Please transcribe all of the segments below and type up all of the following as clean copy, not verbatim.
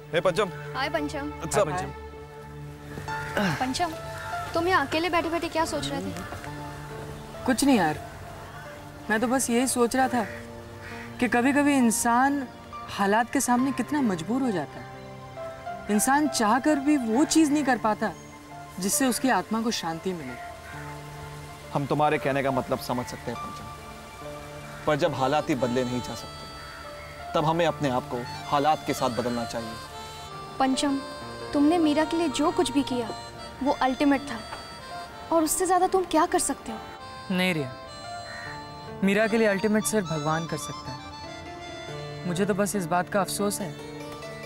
हे पंचम। हाय पंचम। अच्छा पंचम। पंचम, तुम यहाँ अकेले बैठे बैठे क्या सोच रहे थे? कुछ नहीं यार, मैं तो बस यही सोच रहा था कि कभी कभी इंसान हालात के सामने कितना मजबूर हो जाता है। इंसान चाहकर भी वो चीज़ नहीं कर पाता जिससे उसकी आत्मा को शांति मिले। हम तुम्हारे कहने का मतलब समझ सकते हैं पंचम, पर जब हालात ही बदले नहीं जा सकते तब हमें अपने आप को हालात के साथ बदलना चाहिए। पंचम, तुमने मीरा के लिए जो कुछ भी किया वो अल्टीमेट था, और उससे ज्यादा तुम क्या कर सकते हो? नहीं रिया, मीरा के लिए अल्टीमेट सिर्फ भगवान कर सकता है। मुझे तो बस इस बात का अफसोस है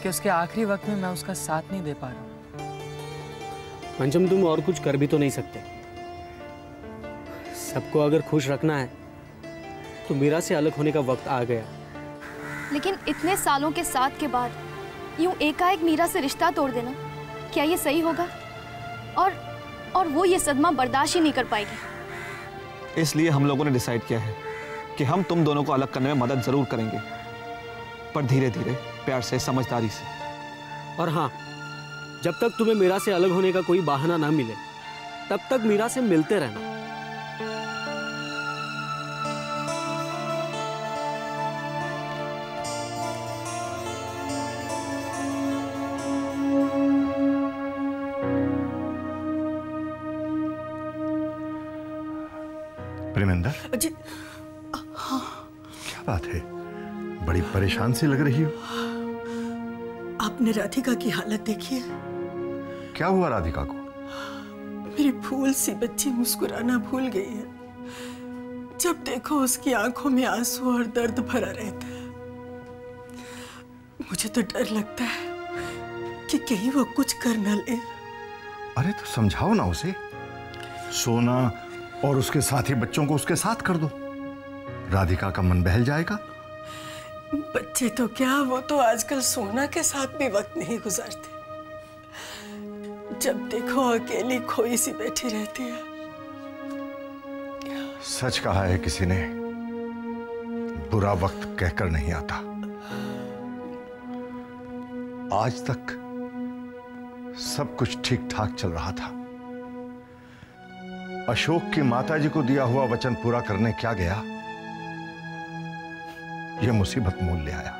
कि उसके आखिरी वक्त में मैं उसका साथ नहीं दे पा रहा हूँ। पंचम, तुम और कुछ कर भी तो नहीं सकते। सबको अगर खुश रखना है तो मीरा से अलग होने का वक्त आ गया। लेकिन इतने सालों के साथ के बाद यूं एकाएक मीरा से रिश्ता तोड़ देना, क्या ये सही होगा? और वो ये सदमा बर्दाश्त ही नहीं कर पाएगी। इसलिए हम लोगों ने डिसाइड किया है कि हम तुम दोनों को अलग करने में मदद जरूर करेंगे, पर धीरे धीरे, प्यार से, समझदारी से। और हाँ, जब तक तुम्हें मीरा से अलग होने का कोई बहाना ना मिले तब तक मीरा से मिलते रहना। प्रेमेंद्र जी, क्या बात है? बड़ी परेशान सी लग रही हो। आपने राधिका की हालत देखी है? क्या हुआ राधिका को? मेरी फूल सी बच्ची मुस्कुराना भूल गई है। जब देखो उसकी आंखों में आंसू और दर्द भरा रहता है। मुझे तो डर लगता है कि कहीं वो कुछ कर न ले। अरे तो समझाओ ना उसे। सोना और उसके साथी बच्चों को उसके साथ कर दो, राधिका का मन बहल जाएगा। बच्चे तो क्या, वो तो आजकल सोना के साथ भी वक्त नहीं गुजारते। जब देखो अकेली खोई सी बैठी रहती है। सच कहा है किसी ने, बुरा वक्त कहकर नहीं आता। आज तक सब कुछ ठीक ठाक चल रहा था। अशोक की माताजी को दिया हुआ वचन पूरा करने क्या गया, यह मुसीबत मोल ले आया।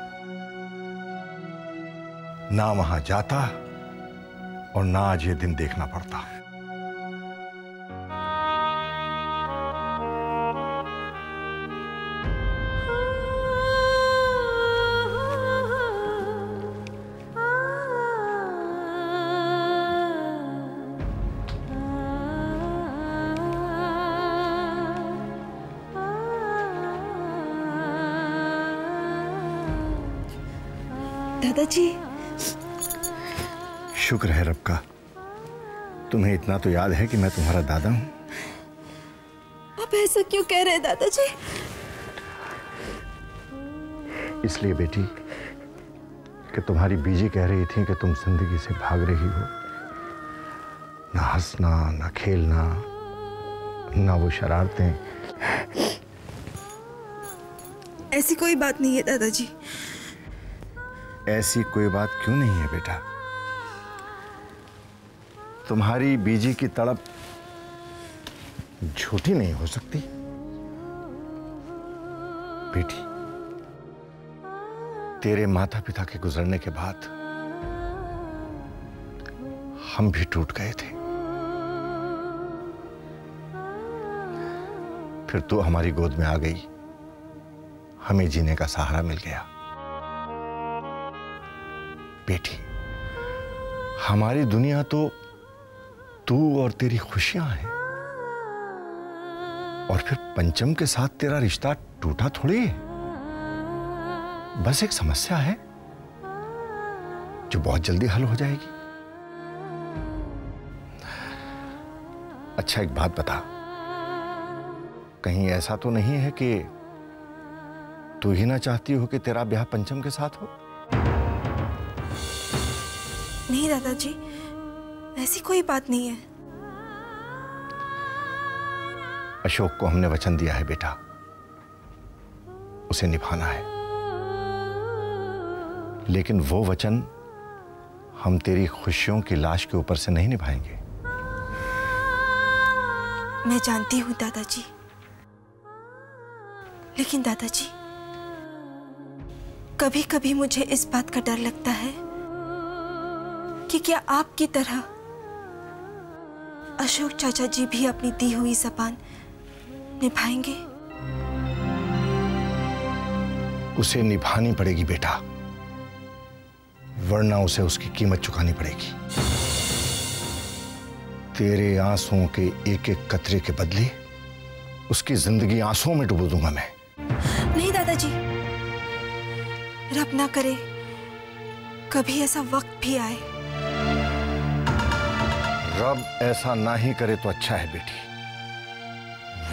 ना वहां जाता और ना आज ये दिन देखना पड़ता। दादाजी, शुक्र है रब का, तुम्हें इतना तो याद है कि मैं तुम्हारा दादा हूं। आप ऐसा क्यों कह रहे हैं दादाजी? इसलिए बेटी कि तुम्हारी बीजी कह रही थी कि तुम जिंदगी से भाग रही हो। ना हंसना, ना खेलना, ना वो शरारतें। ऐसी कोई बात नहीं है दादाजी। ऐसी कोई बात क्यों नहीं है बेटा? तुम्हारी बीजी की तड़प झूठी नहीं हो सकती। बेटी, तेरे माता पिता के गुजरने के बाद हम भी टूट गए थे। फिर तू हमारी गोद में आ गई, हमें जीने का सहारा मिल गया। बेटी, हमारी दुनिया तो तू और तेरी खुशियां हैं, और फिर पंचम के साथ तेरा रिश्ता टूटा थोड़ी है। बस एक समस्या है जो बहुत जल्दी हल हो जाएगी। अच्छा, एक बात बता, कहीं ऐसा तो नहीं है कि तू ही ना चाहती हो कि तेरा ब्याह पंचम के साथ हो? नहीं दादाजी, ऐसी कोई बात नहीं है। अशोक को हमने वचन दिया है बेटा, उसे निभाना है। लेकिन वो वचन हम तेरी खुशियों की लाश के ऊपर से नहीं निभाएंगे। मैं जानती हूँ दादाजी, लेकिन दादाजी कभी कभी मुझे इस बात का डर लगता है कि क्या आपकी तरह अशोक चाचा जी भी अपनी दी हुई ज़बान निभाएंगे? उसे निभानी पड़ेगी बेटा, वरना उसे उसकी कीमत चुकानी पड़ेगी। तेरे आंसुओं के एक एक कतरे के बदले उसकी जिंदगी आंसुओं में डुबो दूंगा मैं। नहीं दादाजी, रब ना करे कभी ऐसा वक्त भी आए। रब ऐसा ना ही करे तो अच्छा है बेटी,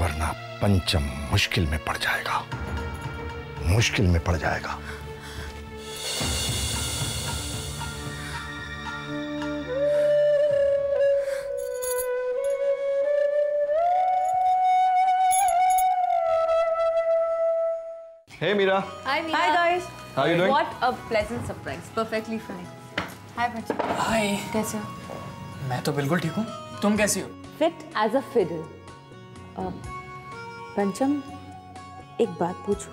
वरना पंचम मुश्किल में पड़ जाएगा, मुश्किल में पड़ जाएगा। Hey Meera. Hi Meera. Hi guys. How are you doing? What a pleasant surprise. Perfectly fine. Hi Pancham. हाय। कैसे हो? मैं तो बिल्कुल ठीक हूँ, तुम कैसी हो? Fit as a fiddle. पंचम, एक बात पूछूं,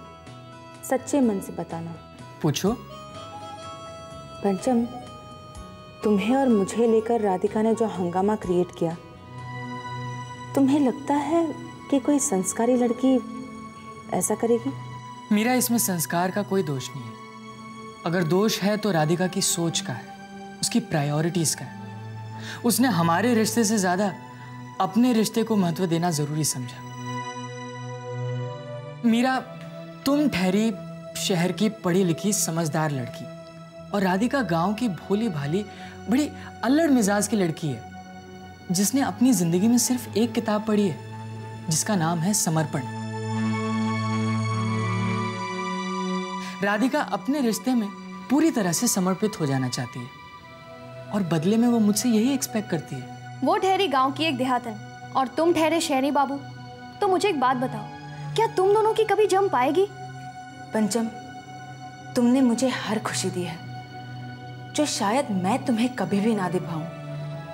सच्चे मन से बताना। पूछो। पंचम, तुम्हें और मुझे लेकर राधिका ने जो हंगामा क्रिएट किया, तुम्हें लगता है कि कोई संस्कारी लड़की ऐसा करेगी? मीरा, इसमें संस्कार का कोई दोष नहीं है। अगर दोष है तो राधिका की सोच का है, उसकी प्रायोरिटीज का है। उसने हमारे रिश्ते से ज्यादा अपने रिश्ते को महत्व देना जरूरी समझा। मीरा, तुम ठहरी शहर की पढ़ी लिखी समझदार लड़की, और राधिका गांव की भोली भाली बड़ी अल्लड़ मिजाज की लड़की है, जिसने अपनी जिंदगी में सिर्फ एक किताब पढ़ी है, जिसका नाम है समर्पण। राधिका अपने रिश्ते में पूरी तरह से समर्पित हो जाना चाहती है, और बदले में वो मुझसे यही एक्सपेक्ट करती है। वो ठहरी गांव की एक देहातन और तुम ठहरे शहरी बाबू। तो मुझे एक बात बताओ, क्या तुम दोनों की कभी जम पाएगी? पंचम, तुमने मुझे हर खुशी दी है जो शायद मैं तुम्हें कभी भी ना दे पाऊं,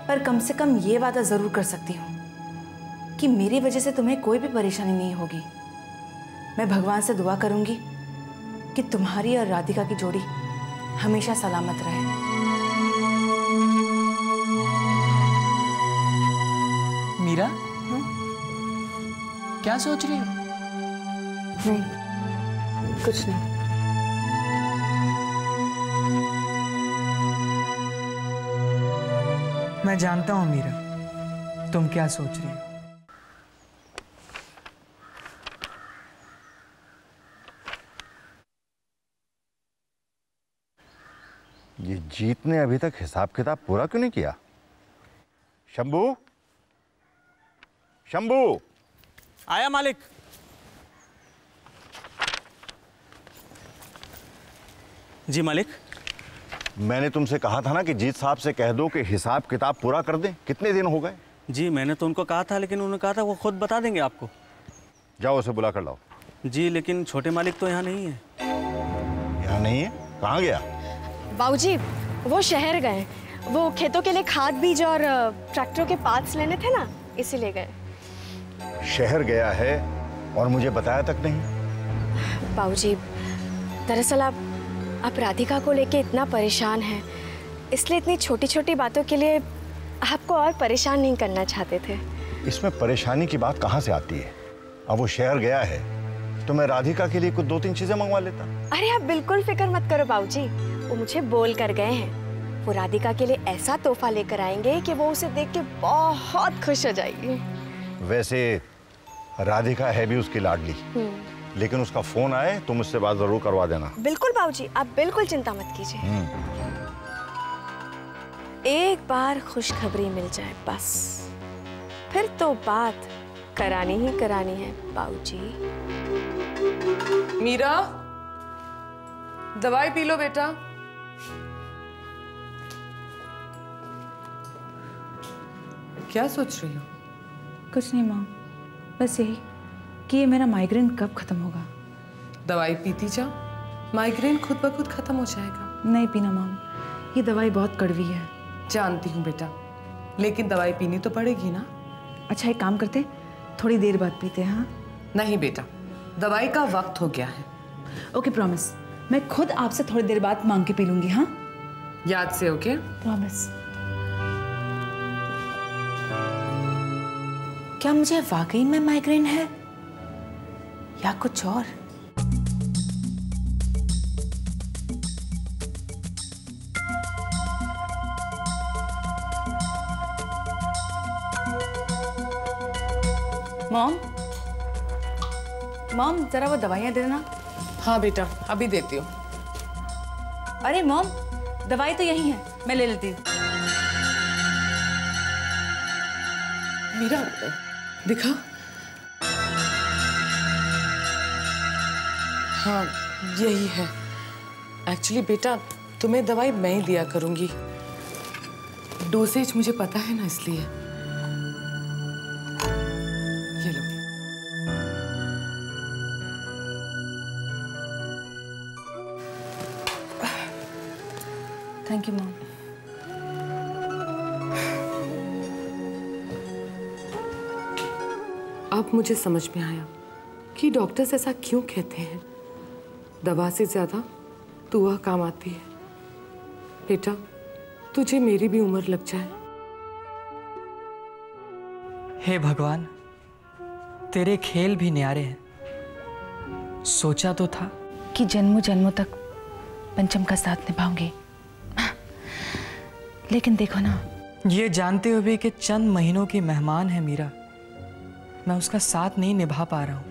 पर कम से कम ये वादा जरूर कर सकती हूँ कि मेरी वजह से तुम्हें कोई भी परेशानी नहीं होगी। मैं भगवान से दुआ करूंगी कि तुम्हारी और राधिका की जोड़ी हमेशा सलामत रहे। मीरा, क्या सोच रही हो? नहीं, कुछ नहीं। मैं जानता हूं मीरा, तुम क्या सोच रही हो। ये जीत ने अभी तक हिसाब किताब पूरा क्यों नहीं किया? शंभू, शंभू। आया मालिक। जी मालिक। मैंने तुमसे कहा था ना कि जीत साहब से कह दो कि हिसाब किताब पूरा कर दें। कितने दिन हो गए? जी मैंने तो उनको कहा था, लेकिन उन्होंने कहा था वो खुद बता देंगे आपको। जाओ उसे बुला कर लाओ। जी लेकिन छोटे मालिक तो यहाँ नहीं है। यहाँ नहीं है? कहाँ गया? बाबूजी, वो शहर गए। वो खेतों के लिए खाद बीज और ट्रैक्टरों के पार्ट्स लेने थे ना, इसीलिए गए। शहर गया है और मुझे बताया तक नहीं? बाबूजी, दरअसल आप राधिका को लेके इतना परेशान हैं, इसलिए इतनी छोटी छोटी बातों के लिए आपको और परेशान नहीं करना चाहते थे। इसमें परेशानी की बात कहाँ से आती है? अब वो शहर गया है तो मैं राधिका के लिए कुछ 2-3 चीजें मंगवा लेता। अरे आप बिल्कुल फिक्र मत करो बाबूजी, वो मुझे बोल कर गए हैं। वो राधिका के लिए ऐसा तोहफा लेकर आएंगे कि वो उसे देख के बहुत खुश हो जाएगी। वैसे राधिका है भी उसकी लाडली, लेकिन उसका फोन आए तो मुझसे बात जरूर करवा देना। बिल्कुल बाबूजी, आप बिल्कुल चिंता मत कीजिए। एक बार खुशखबरी मिल जाए बस, फिर तो बात करानी ही करानी है बाबूजी। मीरा, दवाई पी लो बेटा। क्या सोच रही हो? कुछ नहीं माँ, बस यही कि ये मेरा माइग्रेन कब खत्म होगा। दवाई पीती जाओ, माइग्रेन खुद ब खुद खत्म हो जाएगा। नहीं पीना माम, ये दवाई बहुत कड़वी है। जानती हूँ बेटा, लेकिन दवाई पीनी तो पड़ेगी ना। अच्छा एक काम करते, थोड़ी देर बाद पीते हैं। हाँ नहीं बेटा, दवाई का वक्त हो गया है। ओके प्रॉमिस, मैं खुद आपसे थोड़ी देर बाद मांग के पी लूंगी। हाँ याद से, ओके? प्रॉमिस। क्या मुझे वाकई में माइग्रेन है या कुछ और? मॉम, मॉम जरा वो दवाइयाँ दे देना। हाँ बेटा, अभी देती हूँ। अरे मॉम, दवाई तो यही है, मैं ले लेती हूँ। मीरा, दिखा। हाँ यही है। एक्चुअली बेटा, तुम्हें दवाई मैं ही दिया करूंगी। डोसेज मुझे पता है ना, इसलिए। ये लो। Thank you mom. अब मुझे समझ में आया कि डॉक्टर्स ऐसा क्यों कहते हैं, दवा से ज्यादा दुआ काम आती है। बेटा, तुझे मेरी भी उम्र लग जाए। हे भगवान, तेरे खेल भी न्यारे हैं। सोचा तो था कि जन्मों जन्मों तक पंचम का साथ निभाऊंगी, लेकिन देखो ना, ये जानते हुए भी कि चंद महीनों की मेहमान है मीरा, मैं उसका साथ नहीं निभा पा रहा हूं।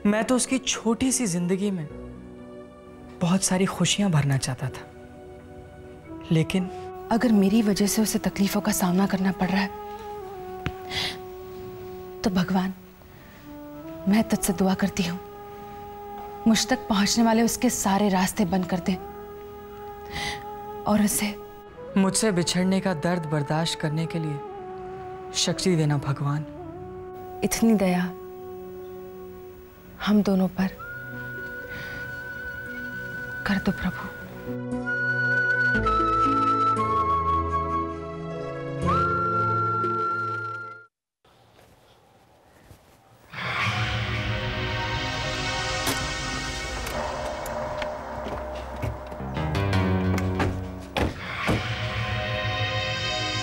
मैं तो उसकी छोटी सी जिंदगी में बहुत सारी खुशियां भरना चाहता था, लेकिन अगर मेरी वजह से उसे तकलीफों का सामना करना पड़ रहा है तो भगवान, मैं तुझसे दुआ करती हूं, मुझ तक पहुंचने वाले उसके सारे रास्ते बंद कर दे और उसे मुझसे बिछड़ने का दर्द बर्दाश्त करने के लिए शक्ति देना भगवान। इतनी दया हम दोनों पर कर दो प्रभु।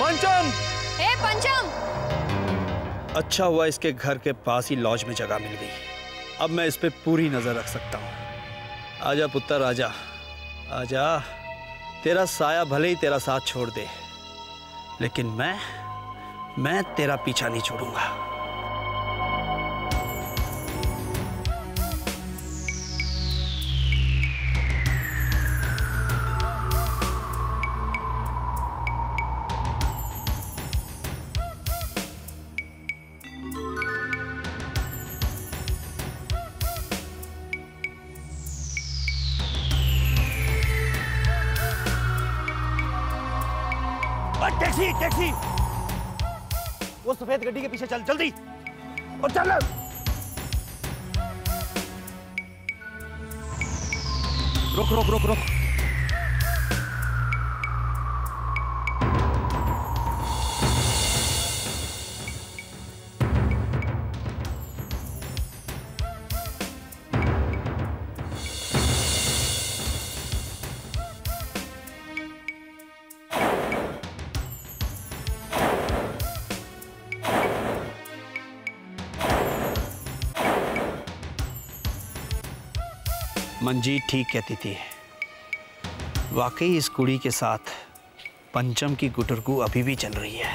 पंचम! ए पंचम! अच्छा हुआ इसके घर के पास ही लॉज में जगह मिल गई। अब मैं इस पे पूरी नजर रख सकता हूँ। आजा पुत्र, आजा आजा। तेरा साया भले ही तेरा साथ छोड़ दे, लेकिन मैं तेरा पीछा नहीं छोड़ूंगा। टैक्सी टैक्सी, वो सफेद गड्डी के पीछे चल, जल्दी और चल। रुक रुक रुक रुक। मंजीत ठीक कहती थी, वाकई इस कुड़ी के साथ पंचम की गुटरगू अभी भी चल रही है।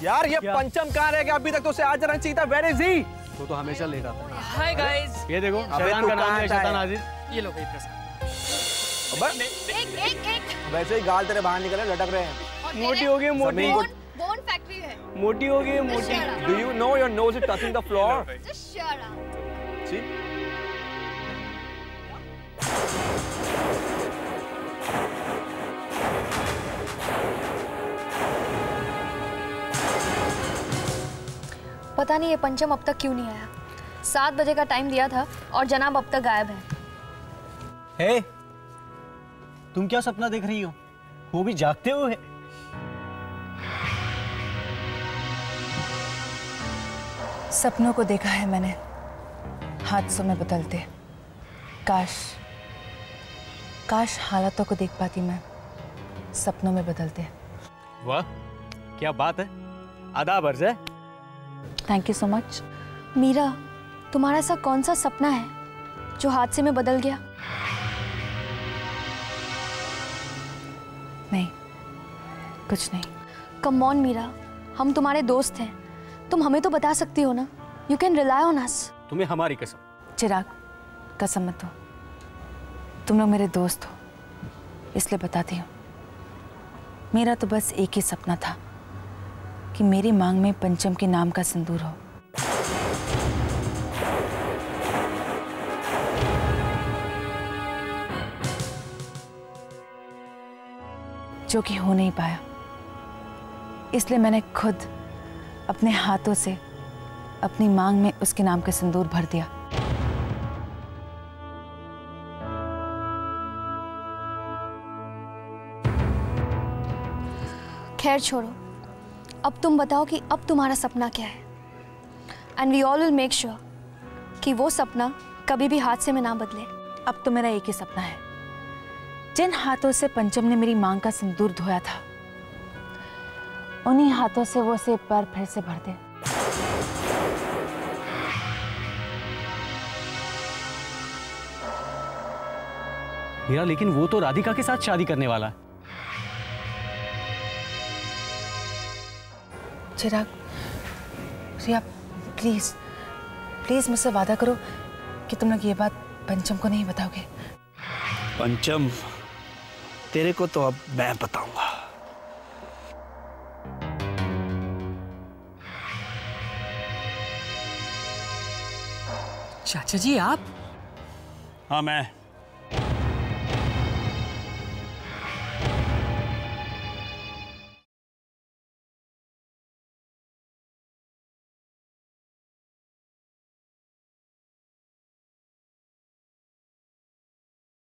यार ये पंचम कहाँ रह गया? अभी तक तो उसे आज जाना चाहिए था। Where is he? तो हमेशा लेट आता है। हाय गाइस, ये देखो, शैतान का नाम है शैतान आजिज। ये लो भाई प्रसाद। एक वैसे ही गाल तेरे बाहर निकले, लटक रहे हैं। मोटी हो गई, मोटी बोन फैक्ट्री है। मोटी हो गई, मोटी। Do you know your nose is touching the floor? Just shut up. See? पता नहीं ये पंचम अब तक क्यों नहीं आया। 7 बजे का टाइम दिया था और जनाब अब तक गायब है। हे, तुम क्या सपना देख रही हो? वो भी जागते हुए। सपनों को देखा है मैंने हादसों में बदलते। काश हालातों को देख पाती मैं सपनों में बदलते। वाह, क्या बात है। आदाब अर्ज़ है। Thank you so much. Meera, तुम्हारा ऐसा कौन सा सपना है जो हादसे में बदल गया? नहीं, कुछ नहीं। कम ऑन मीरा, हम तुम्हारे दोस्त हैं, तुम हमें तो बता सकती हो ना। You can rely on us. तुम्हें हमारी कसम। चिराग, कसम मत दो, तुम लोग मेरे दोस्त हो इसलिए बताती हूँ। मेरा तो बस एक ही सपना था कि मेरी मांग में पंचम के नाम का सिंदूर हो। जो कि हो नहीं पाया, इसलिए मैंने खुद अपने हाथों से अपनी मांग में उसके नाम का सिंदूर भर दिया। खैर छोड़ो, अब तुम बताओ कि अब तुम्हारा सपना क्या है। And we all will make sure कि वो सपना कभी भी हादसे में ना बदले। अब तो मेरा एक ही सपना है, जिन हाथों से पंचम ने मेरी मांग का सिंदूर धोया था, उन्हीं हाथों से वो उसे एक बार फिर से भर दे। मीरा, लेकिन वो तो राधिका के साथ शादी करने वाला है। चिराग, रिया, प्लीज प्लीज मुझसे वादा करो कि तुम लोग ये बात पंचम को नहीं बताओगे। पंचम, तेरे को तो अब मैं बताऊंगा। चाचा जी आप? हाँ, मैं